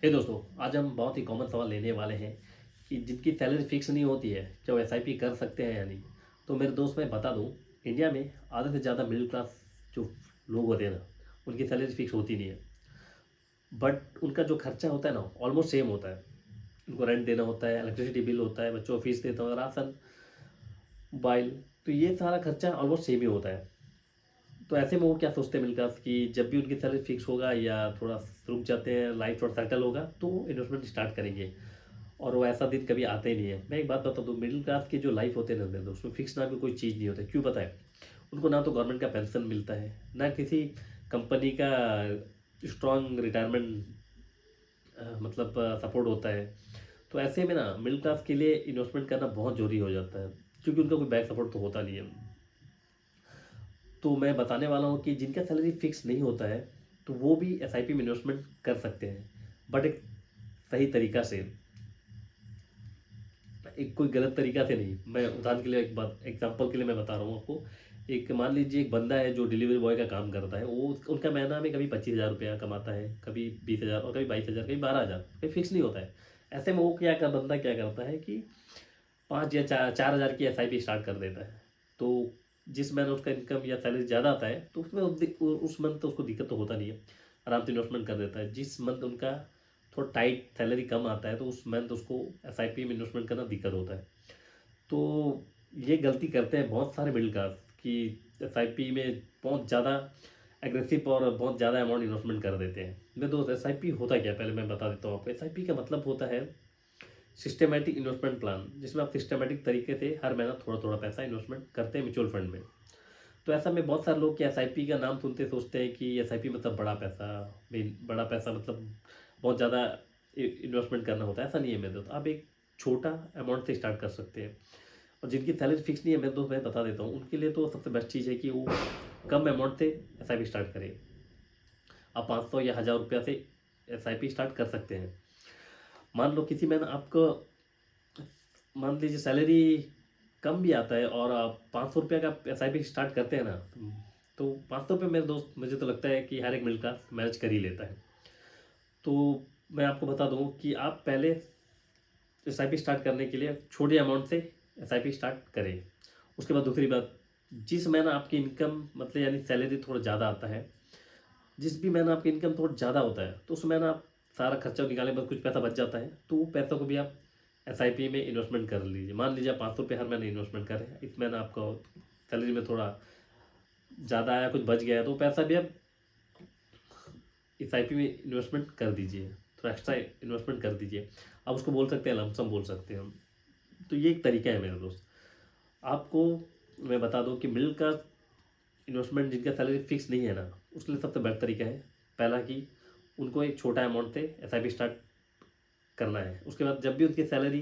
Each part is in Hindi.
हे दोस्तों, आज हम बहुत ही कॉमन सवाल लेने वाले हैं कि जिनकी सैलरी फिक्स नहीं होती है, क्या वो एसआईपी कर सकते हैं या नहीं। तो मेरे दोस्त मैं बता दूं, इंडिया में आधे से ज़्यादा मिडिल क्लास जो लोग होते हैं ना, उनकी सैलरी फिक्स होती नहीं है। बट उनका जो खर्चा होता है ना, ऑलमोस्ट सेम होता है। उनको रेंट देना होता है, इलेक्ट्रिसिटी बिल होता है, बच्चों को फीस देता है, राशन, मोबाइल। तो ये सारा खर्चा ऑलमोस्ट सेम ही होता है। तो ऐसे में वो क्या सोचते हैं मिडिल क्लास की, जब भी उनकी सैलरी फिक्स होगा या थोड़ा रुक जाते हैं, लाइफ थोड़ा सेटल होगा तो इन्वेस्टमेंट स्टार्ट करेंगे। और वो ऐसा दिन कभी आता ही नहीं है। मैं एक बात बता दूँ, मिडिल क्लास की जो लाइफ होते हैं ना मेरे दोस्त, उसमें फिक्स नाम की कोई चीज़ नहीं होती। क्यों पता है? उनको ना तो गवर्नमेंट का पेंशन मिलता है, ना किसी कंपनी का स्ट्रॉन्ग रिटायरमेंट मतलब सपोर्ट होता है। तो ऐसे में ना मिडिल क्लास के लिए इन्वेस्टमेंट करना बहुत ज़रूरी हो जाता है, क्योंकि उनका कोई बैक सपोर्ट तो होता नहीं है। तो मैं बताने वाला हूँ कि जिनका सैलरी फिक्स नहीं होता है, तो वो भी एसआईपी में इन्वेस्टमेंट कर सकते हैं, बट एक सही तरीका से। एक कोई गलत तरीका से नहीं। मैं उदाहरण के लिए एक बात एग्जांपल के लिए मैं बता रहा हूँ आपको। एक मान लीजिए एक बंदा है जो डिलीवरी बॉय का काम करता है, वो उनका महीना में कभी 25,000 रुपया कमाता है, कभी 20,000 और कभी 22,000, कभी 12,000, कभी फिक्स नहीं होता है। ऐसे में वो बंदा क्या करता है कि 5 या 4 4 हज़ार की एसआईपी स्टार्ट कर देता है। तो जिस महीने उसका इनकम या सैलरी ज़्यादा आता है, तो उसमें उस मंथ तो उसको दिक्कत तो होता नहीं है, आराम से इन्वेस्टमेंट कर देता है। जिस मंथ उनका थोड़ा टाइट सैलरी कम आता है, तो उस मंथ उसको एसआईपी में इन्वेस्टमेंट करना दिक्कत होता है। तो ये गलती करते हैं बहुत सारे मिडिल क्लास कि एसआईपी में बहुत ज़्यादा एग्रेसिव और बहुत ज़्यादा अमाउंट इन्वेस्टमेंट कर देते हैं। मेरे दोस्त, एसआईपी होता क्या, पहले मैं बता देता हूँ आपको। एसआईपी का मतलब होता है सिस्टमेटिक इन्वेस्टमेंट प्लान, जिसमें आप सिस्टमेटिक तरीके से हर महीना थोड़ा थोड़ा पैसा इन्वेस्टमेंट करते हैं म्यूचुअल फंड में। तो ऐसा में बहुत सारे लोग कि एसआईपी का नाम सुनते सोचते हैं कि एसआईपी मतलब बड़ा पैसा, बड़ा पैसा मतलब बहुत ज़्यादा इन्वेस्टमेंट करना होता है। ऐसा नहीं है मेरे दोस्त, आप एक छोटा अमाउंट से स्टार्ट कर सकते हैं। और जिनकी सैलरी फिक्स नहीं है मेरे दोस्त, मैं बता देता हूँ, उनके लिए तो सबसे बेस्ट चीज़ है कि वो कम अमाउंट से एसआईपी स्टार्ट करें। आप 500 या 1,000 रुपया से एसआईपी स्टार्ट कर सकते हैं। मान लो किसी महीने आपको, मान लीजिए सैलरी कम भी आता है और आप 500 रुपया का एसआईपी स्टार्ट करते हैं ना, तो 500 रुपये मेरे दोस्त, मुझे तो लगता है कि हर एक मिडिल क्लास मैनेज कर ही लेता है। तो मैं आपको बता दूं कि आप पहले एसआईपी स्टार्ट करने के लिए छोटे अमाउंट से एसआईपी स्टार्ट करें। उसके बाद दूसरी बात, जिस महीना आपकी इनकम मतलब यानी सैलरी थोड़ा ज़्यादा आता है, जिस भी महीना आपकी इनकम थोड़ा ज़्यादा होता है, तो उस महीना आप सारा खर्चा निकालने के बाद कुछ पैसा बच जाता है, तो वो पैसों को भी आप एसआईपी में इन्वेस्टमेंट कर लीजिए। मान लीजिए आप 500 रुपये हर महीने इन्वेस्टमेंट करें, इस महीना आपका सैलरी में थोड़ा ज़्यादा आया, कुछ बच गया, तो पैसा भी आप एसआईपी में इन्वेस्टमेंट कर दीजिए, थोड़ा एक्स्ट्रा इन्वेस्टमेंट कर दीजिए। आप उसको बोल सकते हैं लमसम बोल सकते हैं हम। तो ये एक तरीका है मेरे दोस्त। आपको मैं बता दूं कि मिडिल क्लास इन्वेस्टमेंट जिनका सैलरी फिक्स नहीं है ना, उसके लिए सबसे बेस्ट तरीका है, पहला कि उनको एक छोटा अमाउंट से एसआईपी स्टार्ट करना है। उसके बाद जब भी उनकी सैलरी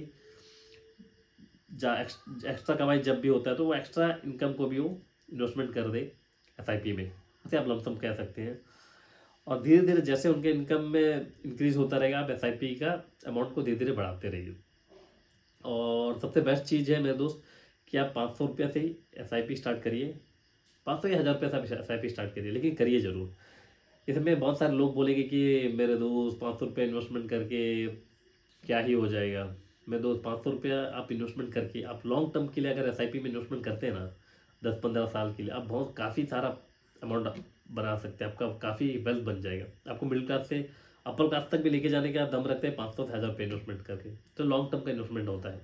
एक्स्ट्रा कमाई जब भी होता है, तो वो एक्स्ट्रा इनकम को भी वो इन्वेस्टमेंट कर दे एसआईपी में। इसे आप लमसम कह सकते हैं। और धीरे धीरे जैसे उनके इनकम में इंक्रीज होता रहेगा, आप एसआईपी का अमाउंट को धीरे धीरे बढ़ाते रहिए। और सबसे बेस्ट चीज़ है मेरे दोस्त कि आप 500 रुपया से ही एसआईपी स्टार्ट करिए। 500 या 1,000 रुपये से एसआईपी स्टार्ट करिए, लेकिन करिए ज़रूर। इसमें बहुत सारे लोग बोलेंगे कि मेरे दोस्त 500 रुपये इन्वेस्टमेंट करके क्या ही हो जाएगा। मेरे दोस्त, 500 रुपया आप इन्वेस्टमेंट करके आप लॉन्ग टर्म के लिए अगर एसआईपी में इन्वेस्टमेंट करते हैं ना, 10-15 साल के लिए, आप बहुत काफ़ी सारा अमाउंट बना सकते हैं। आपका काफ़ी वेल्थ बन जाएगा। आपको मिडिल क्लास से अपर क्लास तक भी लेके जाने का दम रखते हैं 500 से 1,000 रुपये इन्वेस्टमेंट करके। तो लॉन्ग टर्म का इन्वेस्टमेंट होता है।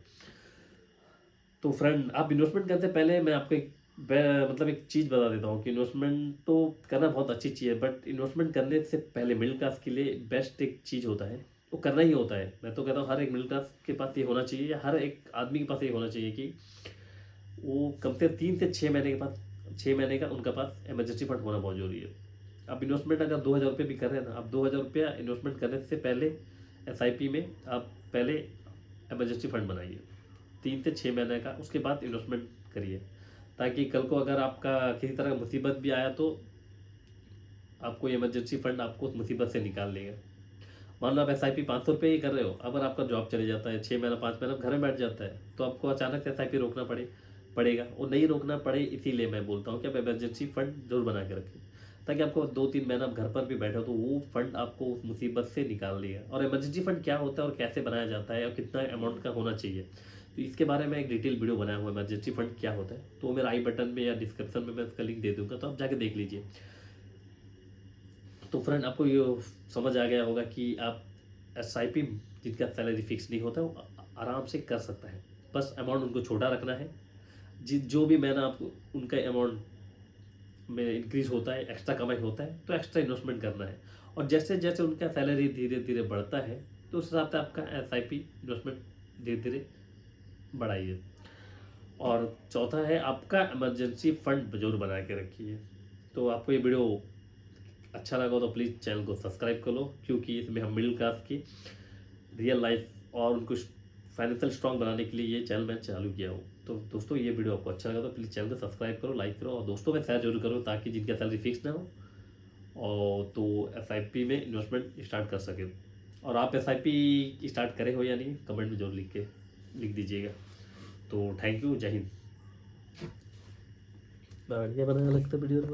तो फ्रेंड, आप इन्वेस्टमेंट करते पहले मैं आपको मतलब एक चीज़ बता देता हूँ कि इन्वेस्टमेंट तो करना बहुत अच्छी चीज़ है, बट इन्वेस्टमेंट करने से पहले मिडिल क्लास के लिए बेस्ट एक चीज़ होता है, वो करना ही होता है। मैं तो कहता हूँ हर एक मिडिल क्लास के पास ये होना चाहिए, या हर एक आदमी के पास ये होना चाहिए कि वो कम से 3 से 6 महीने के पास, 6 महीने का उनका पास इमरजेंसी फंड होना बहुत जरूरी है। आप इन्वेस्टमेंट अगर 2,000 रुपये भी कर रहे हैं ना, आप 2,000 रुपया इन्वेस्टमेंट करने से पहले एसआईपी में आप पहले इमरजेंसी फंड बनाइए, 3 से 6 महीने का। उसके बाद इन्वेस्टमेंट करिए, ताकि कल को अगर आपका किसी तरह का मुसीबत भी आया, तो आपको इमरजेंसी फंड आपको उस मुसीबत से निकाल लेगा। मान लो आप एस आई पी 500 रुपये ही कर रहे हो, अगर आपका जॉब चले जाता है, 6 महीना 5 महीना घर में बैठ जाता है, तो आपको अचानक से एस आई पी रोकना पड़ेगा। और नहीं रोकना पड़े, इसीलिए मैं बोलता हूँ कि आप इमरजेंसी फंड जरूर बना के रखें, ताकि आपको 2-3 महीना आप घर पर भी बैठे हो तो वो फंड आपको उस मुसीबत से निकाल लिया। और इमरजेंसी फंड क्या होता है और कैसे बनाया जाता है और कितना अमाउंट का होना चाहिए, तो इसके बारे में एक डिटेल वीडियो बनाया हुआ है इमरजेंसी फंड क्या होता है। तो मेरा आई बटन में या डिस्क्रिप्शन में मैं इसका लिंक दे दूंगा, तो आप जाके देख लीजिए। तो फ्रेंड आपको ये समझ आ गया होगा कि आप एसआईपी जिनका सैलरी फिक्स नहीं होता वो आराम से कर सकता है। बस अमाउंट उनको छोटा रखना है। जो भी मैंने आपको उनका अमाउंट में इंक्रीज होता है, एक्स्ट्रा कमाई होता है, तो एक्स्ट्रा इन्वेस्टमेंट करना है। और जैसे जैसे उनका सैलरी धीरे धीरे बढ़ता है तो उस हिसाब से आपका एसआईपी इन्वेस्टमेंट धीरे धीरे बढ़ाइए। और चौथा है आपका इमरजेंसी फंड जरूर बना के रखिए। तो आपको ये वीडियो अच्छा लगा हो तो प्लीज़ चैनल को सब्सक्राइब कर लो, क्योंकि इसमें हम मिडिल क्लास की रियल लाइफ और उनको फाइनेंशियल स्ट्रांग बनाने के लिए ये चैनल मैं चालू किया हूँ। तो दोस्तों ये वीडियो आपको अच्छा लगा तो प्लीज़ चैनल को सब्सक्राइब करो, लाइक करो और दोस्तों में शेयर जरूर करो, ताकि जिनका सैलरी फिक्स ना हो और तो एसआईपी में इन्वेस्टमेंट स्टार्ट कर सके। और आप एसआईपी स्टार्ट करें हो या नहीं, कमेंट में जरूर लिख दीजिएगा। तो थैंक यू, जय हिंद। बढ़िया बनाने लगता वीडियो।